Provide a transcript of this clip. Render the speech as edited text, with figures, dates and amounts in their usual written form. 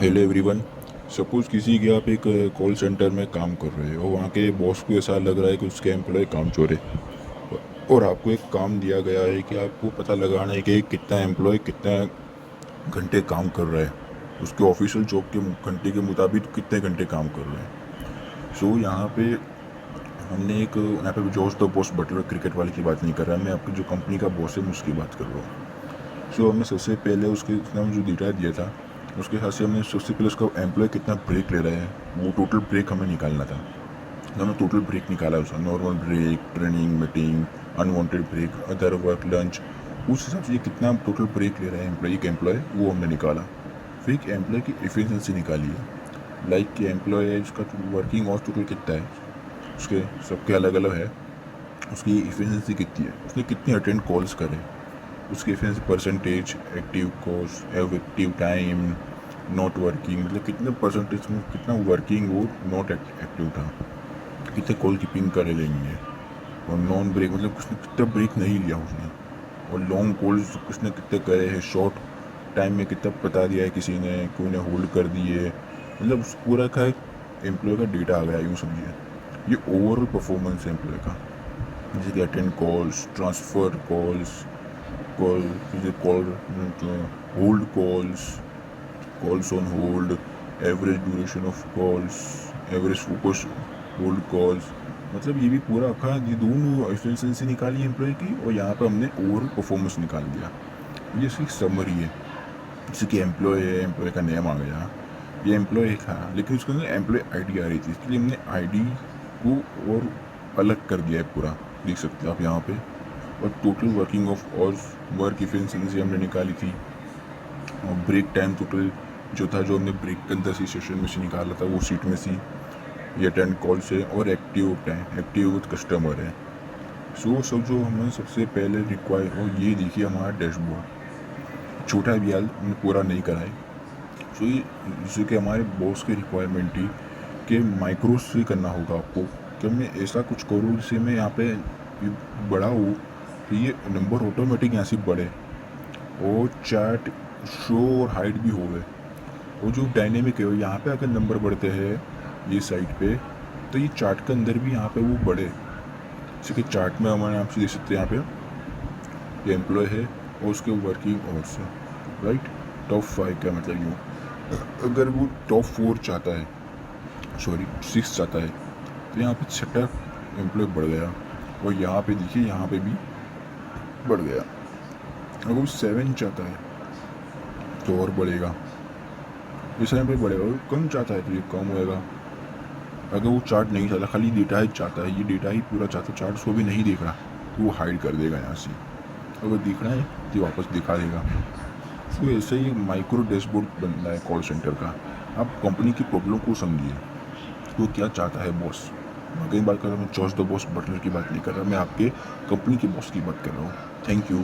Hello everyone. Suppose किसी के आप एक कॉल सेंटर में काम कर रहे हो, वहाँ के बॉस को ऐसा लग रहा है कि उसके एम्प्लॉय कामचोर है। और आपको एक काम दिया गया है कि आपको पता लगाना है कि कितना एम्प्लॉय कितना घंटे काम कर रहा है, उसके ऑफिशियल जॉब के घंटे के मुताबिक कितने घंटे काम कर रहे हैं। सो यहाँ पे हमने एक यहाँ पे George the boss Buttler cricket वाले की बात नहीं कर रहा, मैं आपकी जो कंपनी का बॉस है मैं उसकी बात कर रहा हूँ। सो हमने सबसे पहले उसके उसने जो डेटा दिया था उसके हिसाब से हमने सबसे पहले उसका एम्प्लॉय कितना ब्रेक ले रहा है वो टोटल ब्रेक हमें निकालना था। तो हमने टोटल ब्रेक निकाला उसका, normal break, training, meeting, unwanted break, other work, lunch. उस हिसाब से ये कितना टोटल ब्रेक ले रहा है एम्प्लॉय, एक एम्प्लॉय, वो हमने निकाला। फिर एक एम्प्लॉय की एफिशिएंसी निकाली है, लाइक कि एम्प्लॉय है उसका वर्किंग आवर्स टोटल कितना है, उसके सबके अलग अलग है, उसकी एफिशिएंसी कितनी है, उसने कितनी अटेंड कॉल्स करे, उसकी efficiency percentage, active cost, active time, not working, मतलब कितने परसेंटेज में कितना वर्किंग वो नॉट एक्टिव था, कितने कॉल कीपिंग करे लेंगे, और नॉन ब्रेक मतलब उसने कितना ब्रेक नहीं लिया उसने, और लॉन्ग कॉल्स उसने कितने करे हैं, शॉर्ट टाइम में कितना बता दिया है किसी ने, कोई ने होल्ड कर दिए, मतलब उस पूरा का एक एम्प्लॉय का डेटा आ गया, यूँ समझिए। ये ओवरऑल परफॉर्मेंस है एम्प्लॉय का, जैसे कि attend calls, transfer calls, call जैसे call, hold calls, calls on hold, average duration of calls, average focus hold calls, मतलब ये भी पूरा रखा, ये दोनों एफिशिएंसी निकाली एम्प्लॉय की, और यहाँ पर हमने ओवरऑल परफॉर्मेंस निकाल दिया। ये इसकी समरी है। जैसे कि एम्प्लॉय है, एम्प्लॉय का नेम आ गया, ये एम्प्लॉय था, लेकिन उसके अंदर एम्प्लॉय आईडी आ रही थी, इसलिए हमने आईडी को और अलग कर दिया है पूरा, देख सकते हैं आप यहाँ पे। और total working of hours, work efficiency हमने निकाली थी, और ब्रेक टाइम टोटल जो था, जो हमने ब्रेक के अंदर सी सेशन में से निकाला था वो सीट में सी, ये अटेंड कॉल से, और एक्टिव टाइम, एक्टिव कस्टमर है। सो सब जो हमने सबसे पहले रिक्वायर, और ये देखिए हमारा डैशबोर्ड, छोटा भी हाल हमने पूरा नहीं कराए। सो ये जैसे कि हमारे बॉस की रिक्वायरमेंट थी कि माइक्रो से करना होगा आपको, कि मैं ऐसा कुछ करूँ जिससे मैं यहाँ पे बड़ा हूँ तो ये नंबर ऑटोमेटिक यहाँ से बढ़े, और चैट शो और हाइड भी हो गए, वो जो डायनेमिक है यहाँ पे अगर नंबर बढ़ते हैं ये साइड पे, तो ये चार्ट के अंदर भी यहाँ पे वो बढ़े। जैसे कि चार्ट में हमारे आप देख सकते हैं, यहाँ पे ये एम्प्लॉय है और उसके वर्किंग आवर्स है, राइट। टॉप 5 का मतलब यूँ, अगर वो टॉप 4 चाहता है, सॉरी 6 चाहता है, तो यहाँ पे छठा एम्प्लॉय बढ़ गया, और यहाँ पे देखिए यहाँ पे भी बढ़ गया। अगर वो 7 चाहता है तो और बढ़ेगा, इस टाइम पे बढ़ेगा। और कम चाहता है तो ये कम होएगा। अगर वो चार्ट नहीं चाहता, खाली डेटा ही चाहता है, ये डेटा ही पूरा चाहता है, चार्ट उसको भी नहीं देख रहा, तो वो हाइड कर देगा यहाँ से। अगर दिख रहा है तो वापस दिखा देगा। तो ऐसे ही माइक्रो डैशबोर्ड बनना है कॉल सेंटर का। आप कंपनी की प्रॉब्लम को समझिए, वो क्या चाहता है बॉस। मैं कई बात कर रहा हूँ, मैं जॉर्ज द बॉस बटलर की बात नहीं कर रहा, मैं आपके कंपनी के बॉस की बात कर रहा हूँ। Thank you.